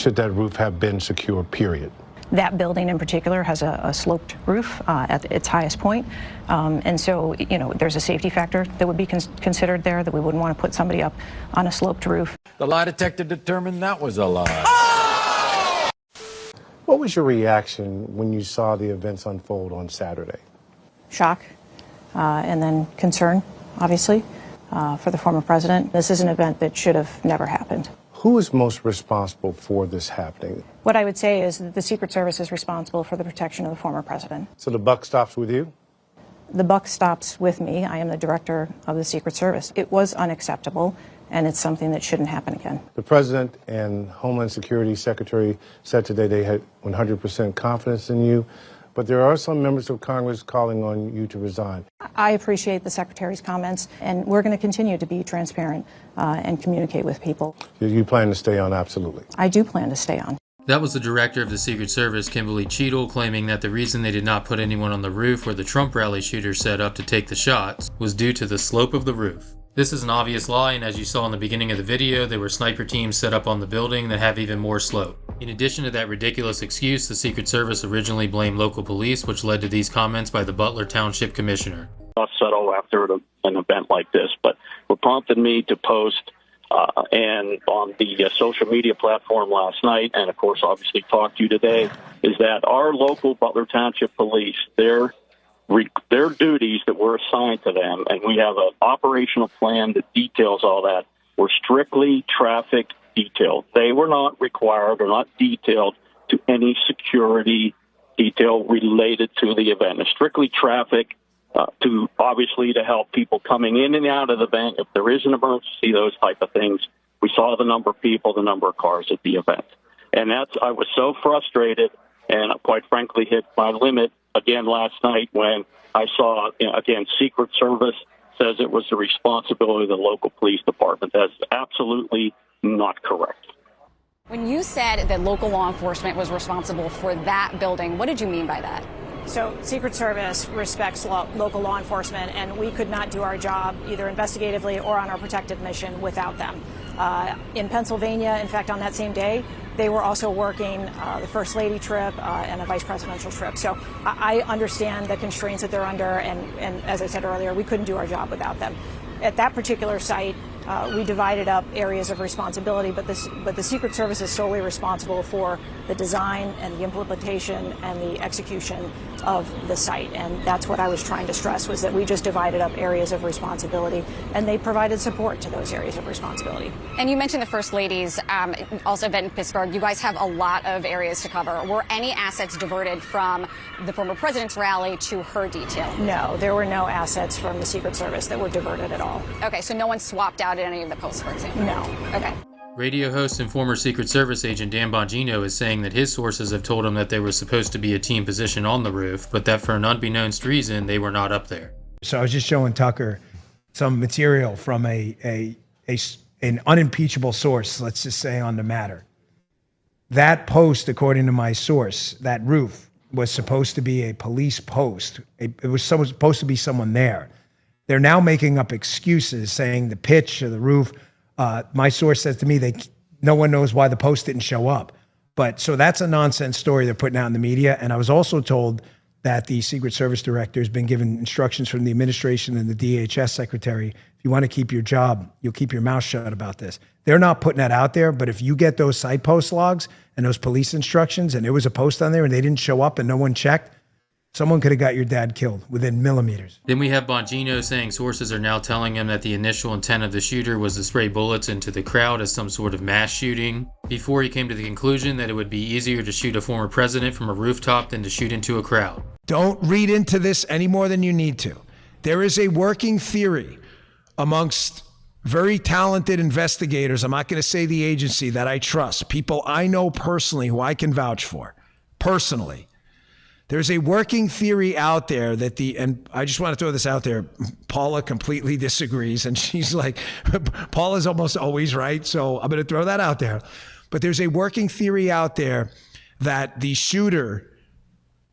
should that roof have been secure, period? That building in particular has a sloped roof at its highest point. And so, there's a safety factor that would be considered there, that we wouldn't want to put somebody up on a sloped roof. The lie detector determined that was a lie. What was your reaction when you saw the events unfold on Saturday? Shock, and then concern, obviously, for the former president. This is an event that should have never happened. Who is most responsible for this happening? What I would say is that the Secret Service is responsible for the protection of the former president. So the buck stops with you? The buck stops with me. I am the director of the Secret Service. It was unacceptable, and it's something that shouldn't happen again. The President and Homeland Security Secretary said today they had 100% confidence in you, but there are some members of Congress calling on you to resign. I appreciate the Secretary's comments, and we're going to continue to be transparent and communicate with people. You plan to stay on, absolutely? I do plan to stay on. That was the director of the Secret Service, Kimberly Cheatle, claiming that the reason they did not put anyone on the roof where the Trump rally shooters set up to take the shots was due to the slope of the roof. This is an obvious lie, and as you saw in the beginning of the video, there were sniper teams set up on the building that have even more slope. In addition to that ridiculous excuse, the Secret Service originally blamed local police, which led to these comments by the Butler Township Commissioner. Not settle after an event like this, but what prompted me to post and on the social media platform last night, and of course obviously talk to you today, is that our local Butler Township Police, their duties that were assigned to them, and we have an operational plan that details all that, were strictly traffic detailed. They were not required or not detailed to any security detail related to the event. It's strictly traffic to obviously to help people coming in and out of the event. If there is an emergency, those type of things. We saw the number of people, the number of cars at the event. And I was so frustrated and quite frankly hit my limit again last night when I saw, again, Secret Service says it was the responsibility of the local police department. That's absolutely not correct. When you said that local law enforcement was responsible for that building, what did you mean by that? So Secret Service respects local law enforcement, and we could not do our job either investigatively or on our protective mission without them. In Pennsylvania, in fact, on that same day, they were also working the First Lady trip and a vice presidential trip. So I understand the constraints that they're under, and as I said earlier, we couldn't do our job without them. At that particular site, we divided up areas of responsibility, but the Secret Service is solely responsible for the design and the implementation and the execution of the site. And that's what I was trying to stress, was that we just divided up areas of responsibility, and they provided support to those areas of responsibility. And you mentioned the First Lady's also event in Pittsburgh. You guys have a lot of areas to cover. Were any assets diverted from the former president's rally to her detail? No, there were no assets from the Secret Service that were diverted at all. Okay, so no one swapped out at any of the posts, for example? No. Okay. Radio host and former Secret Service agent Dan Bongino is saying that his sources have told him that there was supposed to be a team position on the roof, but that for an unbeknownst reason, they were not up there. So I was just showing Tucker some material from an unimpeachable source, let's just say, on the matter. That post, according to my source, that roof was supposed to be a police post. It was supposed to be someone there. They're now making up excuses, saying the pitch of the roof. My source says to me no one knows why the post didn't show up. But so that's a nonsense story they're putting out in the media. And I was also told that the Secret Service director has been given instructions from the administration and the DHS secretary. If you want to keep your job, you'll keep your mouth shut about this. They're not putting that out there. But if you get those site post logs and those police instructions, and there was a post on there and they didn't show up and no one checked, someone could have got your dad killed within millimeters. Then we have Bongino saying sources are now telling him that the initial intent of the shooter was to spray bullets into the crowd as some sort of mass shooting, before he came to the conclusion that it would be easier to shoot a former president from a rooftop than to shoot into a crowd. Don't read into this any more than you need to. There is a working theory amongst very talented investigators, I'm not going to say the agency, that I trust, people I know personally who I can vouch for, personally. There's a working theory out there that and I just want to throw this out there, Paula completely disagrees, and she's like, Paula's almost always right, so I'm going to throw that out there. But there's a working theory out there that the shooter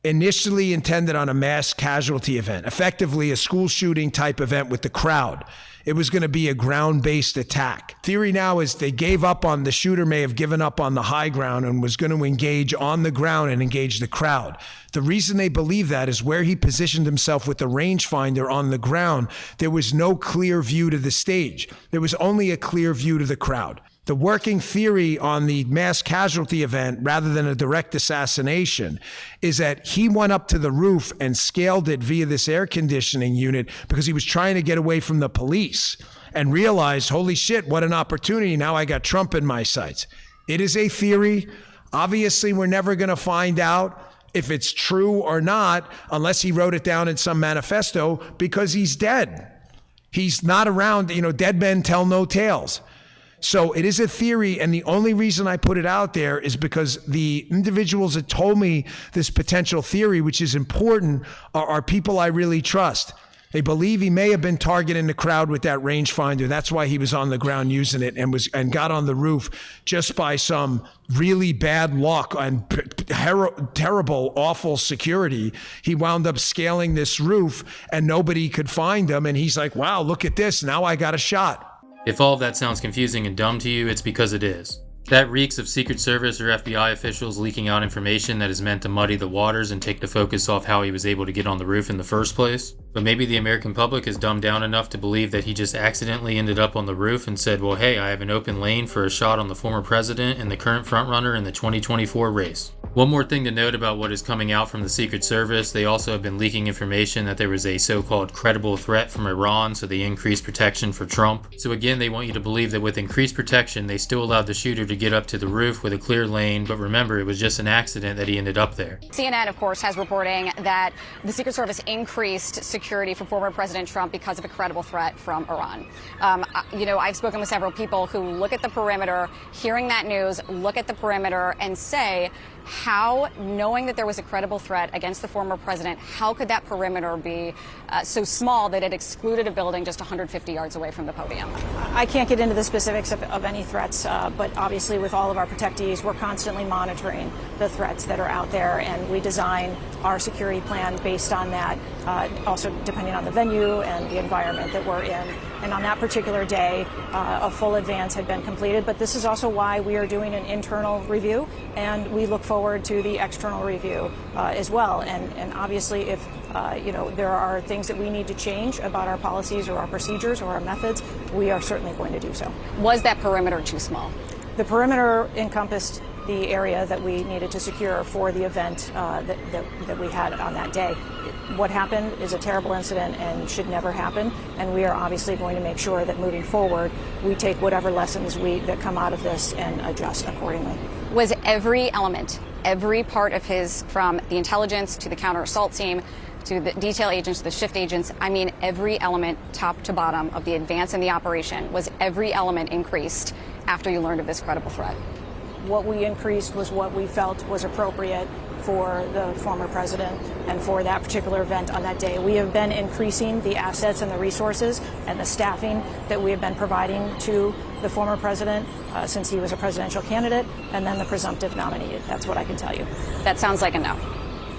initially intended on a mass casualty event, effectively a school shooting type event with the crowd. It was going to be a ground-based attack. Theory now is the shooter may have given up on the high ground and was going to engage on the ground and engage the crowd. The reason they believe that is where he positioned himself with the rangefinder on the ground, there was no clear view to the stage. There was only a clear view to the crowd. The working theory on the mass casualty event, rather than a direct assassination, is that he went up to the roof and scaled it via this air conditioning unit because he was trying to get away from the police and realized, holy shit, what an opportunity. Now I got Trump in my sights. It is a theory. Obviously, we're never going to find out if it's true or not unless he wrote it down in some manifesto, because he's dead. He's not around. Dead men tell no tales. So it is a theory, and the only reason I put it out there is because the individuals that told me this potential theory, which is important, are people I really trust. They believe he may have been targeting the crowd with that rangefinder. That's why he was on the ground using it and got on the roof just by some really bad luck and terrible, awful security. He wound up scaling this roof and nobody could find him. And he's like, wow, look at this. Now I got a shot. If all of that sounds confusing and dumb to you, it's because it is. That reeks of Secret Service or FBI officials leaking out information that is meant to muddy the waters and take the focus off how he was able to get on the roof in the first place. But maybe the American public is dumbed down enough to believe that he just accidentally ended up on the roof and said, well, hey, I have an open lane for a shot on the former president and the current frontrunner in the 2024 race. One more thing to note about what is coming out from the Secret Service, they also have been leaking information that there was a so-called credible threat from Iran, so they increased protection for Trump. So again, they want you to believe that with increased protection, they still allowed the shooter to get up to the roof with a clear lane, but remember, it was just an accident that he ended up there. CNN, of course, has reporting that the Secret Service increased security for former President Trump because of a credible threat from Iran. I've spoken with several people who look at the perimeter, hearing that news, look at the perimeter and say, how, knowing that there was a credible threat against the former president, how could that perimeter be so small that it excluded a building just 150 yards away from the podium? I can't get into the specifics of any threats, but obviously with all of our protectees, we're constantly monitoring the threats that are out there, and we design our security plan based on that, also depending on the venue and the environment that we're in. And on that particular day, a full advance had been completed, but this is also why we are doing an internal review, and we look forward to the external review as well. And obviously, if there are things that we need to change about our policies or our procedures or our methods, we are certainly going to do so. Was that perimeter too small? The perimeter encompassed the area that we needed to secure for the event that we had on that day. What happened is a terrible incident and should never happen, and we are obviously going to make sure that moving forward, we take whatever lessons that come out of this and adjust accordingly. Was every element, every part of his, from the intelligence to the counter-assault team, to the detail agents, to the shift agents, every element, top to bottom, of the advance in the operation, was every element increased after you learned of this credible threat? What we increased was what we felt was appropriate for the former president and for that particular event on that day. We have been increasing the assets and the resources and the staffing that we have been providing to the former president since he was a presidential candidate and then the presumptive nominee. That's what I can tell you. That sounds like a no.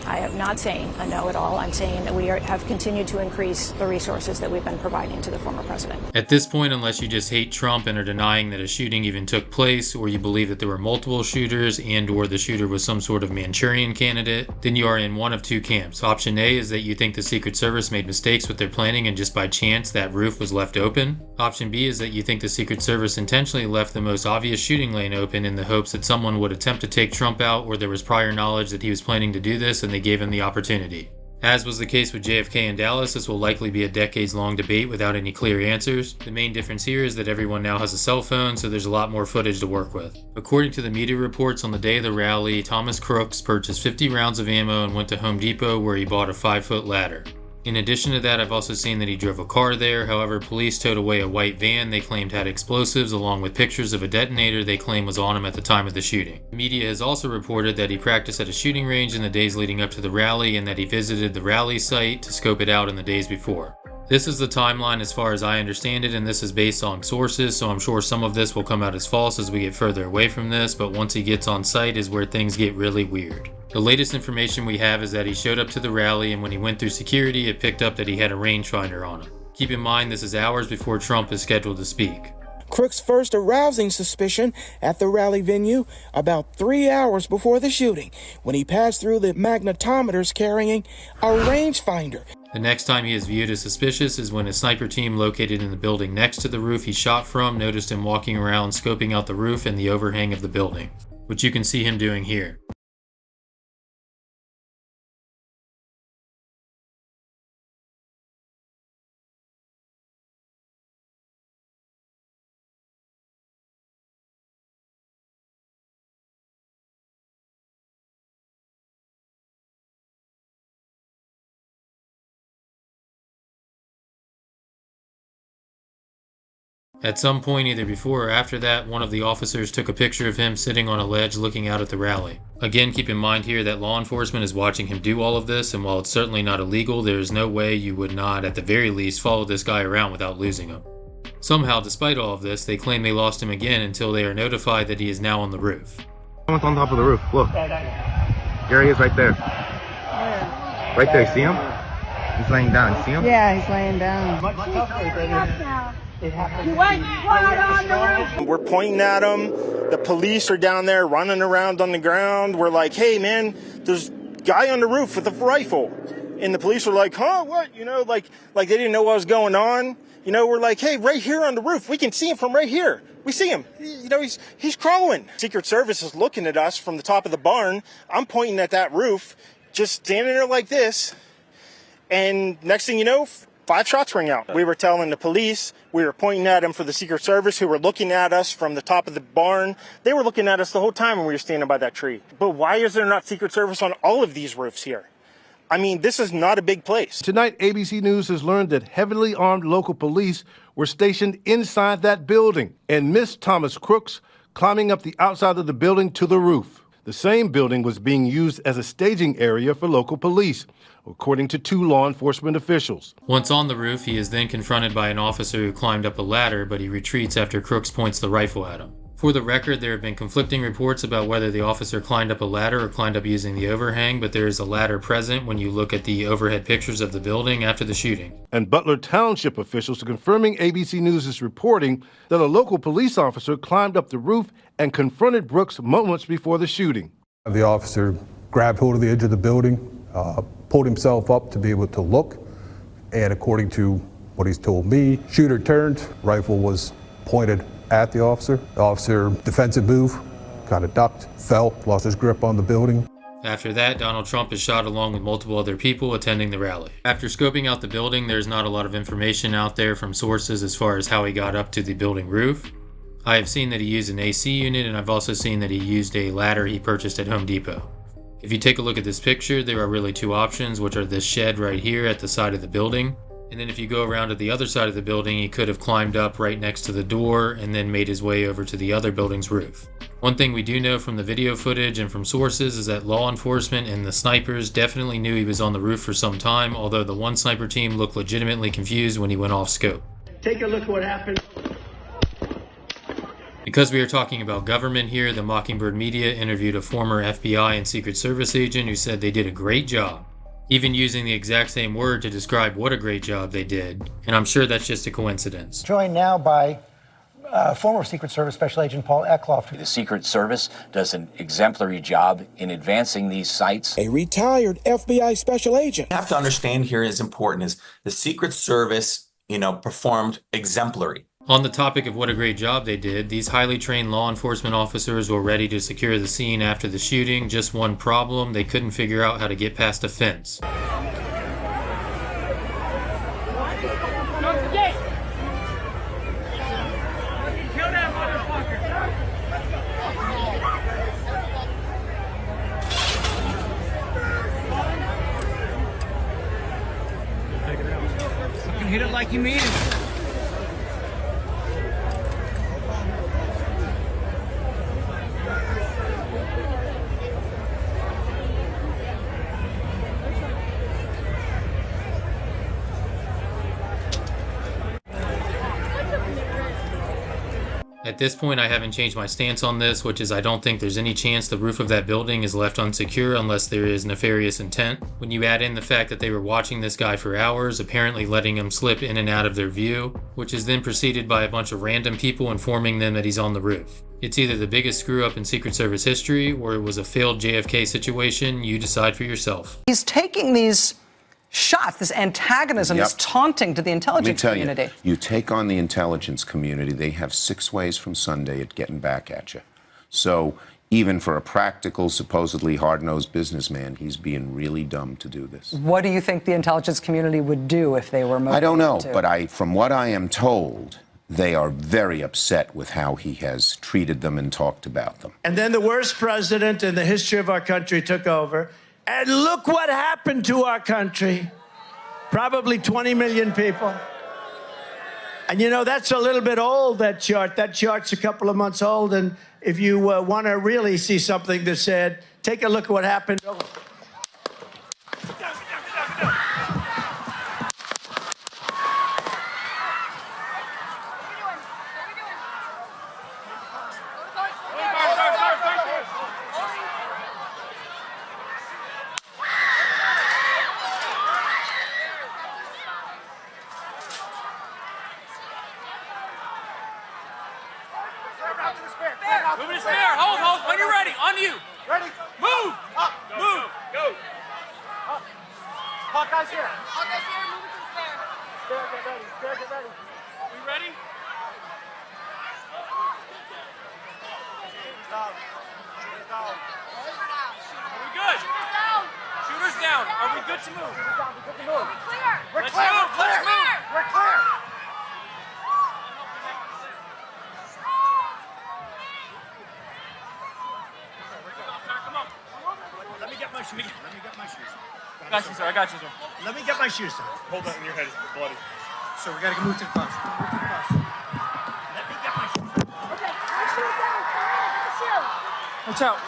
I am not saying a no at all. I'm saying that we have continued to increase the resources that we've been providing to the former president. At this point, unless you just hate Trump and are denying that a shooting even took place, or you believe that there were multiple shooters and or the shooter was some sort of Manchurian candidate, then you are in one of two camps. Option A is that you think the Secret Service made mistakes with their planning and just by chance that roof was left open. Option B is that you think the Secret Service intentionally left the most obvious shooting lane open in the hopes that someone would attempt to take Trump out, or there was prior knowledge that he was planning to do this and they gave him the opportunity. As was the case with JFK in Dallas, this will likely be a decades-long debate without any clear answers. The main difference here is that everyone now has a cell phone, so there's a lot more footage to work with. According to the media reports, on the day of the rally, Thomas Crooks purchased 50 rounds of ammo and went to Home Depot where he bought a 5-foot ladder. In addition to that, I've also seen that he drove a car there. However, police towed away a white van they claimed had explosives, along with pictures of a detonator they claim was on him at the time of the shooting. The media has also reported that he practiced at a shooting range in the days leading up to the rally and that he visited the rally site to scope it out in the days before. This is the timeline as far as I understand it, and this is based on sources, so I'm sure some of this will come out as false as we get further away from this, but once he gets on site is where things get really weird. The latest information we have is that he showed up to the rally, and when he went through security, it picked up that he had a rangefinder on him. Keep in mind this is hours before Trump is scheduled to speak. Crooks first arousing suspicion at the rally venue about 3 hours before the shooting, when he passed through the magnetometers carrying a rangefinder. The next time he is viewed as suspicious is when a sniper team located in the building next to the roof he shot from noticed him walking around scoping out the roof and the overhang of the building, which you can see him doing here. At some point either before or after that, one of the officers took a picture of him sitting on a ledge looking out at the rally. Again, keep in mind here that law enforcement is watching him do all of this, and while it's certainly not illegal, there is no way you would not, at the very least, follow this guy around without losing him. Somehow, despite all of this, they claim they lost him again until they are notified that he is now on the roof. Someone's on top of the roof. Look. There he is right there. Right there, see him? He's laying down, see him? Yeah, he's laying down. We're pointing at him. The police are down there running around on the ground. We're like, hey, man, there's a guy on the roof with a rifle. And the police were like, huh, what? You know, like they didn't know what was going on. You know, we're like, hey, right here on the roof. We can see him from right here. We see him. You know, he's crawling. Secret Service is looking at us from the top of the barn. I'm pointing at that roof, just standing there like this. And next thing you know, 5 shots ring out. We were telling the police, we were pointing at them for the Secret Service, who were looking at us from the top of the barn. They were looking at us the whole time when we were standing by that tree. But why is there not Secret Service on all of these roofs here? I mean, this is not a big place. Tonight, ABC News has learned that heavily armed local police were stationed inside that building and missed Thomas Crooks climbing up the outside of the building to the roof. The same building was being used as a staging area for local police, according to 2 law enforcement officials. Once on the roof, he is then confronted by an officer who climbed up a ladder, but he retreats after Crooks points the rifle at him. For the record, there have been conflicting reports about whether the officer climbed up a ladder or climbed up using the overhang, but there is a ladder present when you look at the overhead pictures of the building after the shooting. And Butler Township officials are confirming ABC News' reporting that a local police officer climbed up the roof and confronted Brooks moments before the shooting. The officer grabbed hold of the edge of the building, pulled himself up to be able to look, and according to what he's told me, shooter turned, rifle was pointed at the officer. The officer, defensive move, kind of ducked, fell, lost his grip on the building. After that, Donald Trump is shot along with multiple other people attending the rally. After scoping out the building, there's not a lot of information out there from sources as far as how he got up to the building roof. I have seen that he used an AC unit, and I've also seen that he used a ladder he purchased at Home Depot. If you take a look at this picture, there are really 2 options, which are this shed right here at the side of the building. And then if you go around to the other side of the building, he could have climbed up right next to the door and then made his way over to the other building's roof. One thing we do know from the video footage and from sources is that law enforcement and the snipers definitely knew he was on the roof for some time, although the one sniper team looked legitimately confused when he went off scope. Take a look at what happened. Because we are talking about government here, the Mockingbird Media interviewed a former FBI and Secret Service agent who said they did a great job, even using the exact same word to describe what a great job they did, and I'm sure that's just a coincidence. Joined now by former Secret Service Special Agent Paul Eckloff. The Secret Service does an exemplary job in advancing these sites. A retired FBI special agent. You have to understand here is important is the Secret Service, performed exemplary. On the topic of what a great job they did, these highly trained law enforcement officers were ready to secure the scene after the shooting. Just one problem, they couldn't figure out how to get past a fence. Fucking hit it like you mean it. At this point, I haven't changed my stance on this, which is I don't think there's any chance the roof of that building is left unsecure unless there is nefarious intent. When you add in the fact that they were watching this guy for hours, apparently letting him slip in and out of their view, which is then preceded by a bunch of random people informing them that he's on the roof. It's either the biggest screw up in Secret Service history or it was a failed JFK situation. You decide for yourself. He's taking these shots, this antagonism, this taunting to the intelligence community. Let me tell you, you take on the intelligence community, they have 6 ways from Sunday at getting back at you. So even for a practical, supposedly hard-nosed businessman, he's being really dumb to do this. What do you think the intelligence community would do if they were motivated? I don't know, but from what I am told, they are very upset with how he has treated them and talked about them. And then the worst president in the history of our country took over. And look what happened to our country. Probably 20 million people. And you know, that's a little bit old, that chart. That chart's a couple of months old. And if you want to really see something that said, take a look at what happened. Move to spare. Hold. When you're ready. On you. Ready. Move. Up. Move. Go. Up. Hawkeye's here. Hawkeye's here. Move to the spare. Spare, get ready. Spare, get ready. We ready? Are we good? Shooters down. Are we good to move? We're clear. Let's move. We're clear. Let me get my shoes. I got you, sir. I got you, sir. Let me get my shoes, sir. Hold that in your head. It's bloody. So we gotta move to the bus. Let me get my shoes. Watch out.